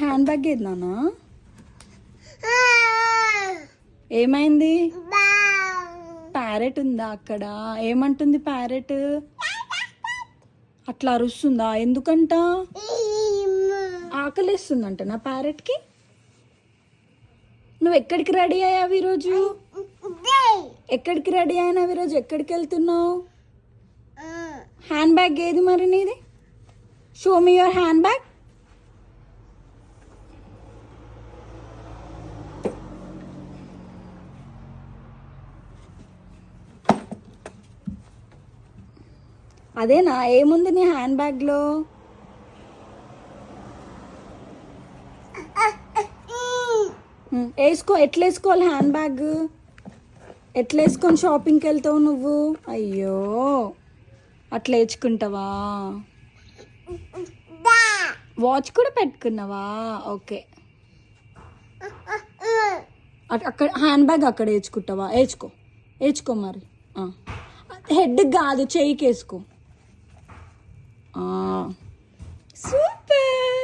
Hand bag ఏది నాన్న? ఏమైంది? ప్యారెట్ ఉందా అక్కడ? ఏమంటుంది ప్యారెట్? అట్లా అరుస్తుందా? ఎందుకంట? ఆకలిస్తుందంట నా ప్యారెట్కి. నువ్వు ఎక్కడికి రెడీ అయ్యావు ఈరోజు? ఎక్కడికి రెడీ అయినావు ఈరోజు? ఎక్కడికి వెళ్తున్నావు? హ్యాండ్ బ్యాగ్ ఏది మరి నీది? Show me your hand bag. అదేనా? ఏముంది నీ హ్యాండ్ బ్యాగ్లో? వేసుకో. ఎట్లా వేసుకోవాలి హ్యాండ్ బ్యాగ్? ఎట్లా వేసుకొని షాపింగ్కి వెళ్తావు నువ్వు? అయ్యో, అట్లా వేసుకుంటావా? వాచ్ కూడా పెట్టుకున్నావా? ఓకే. అక్కడ హ్యాండ్ బ్యాగ్ అక్కడ వేసుకుంటావా? వేసుకో మరి. హెడ్ కాదు, చెయ్యికి వేసుకో. సూపర్.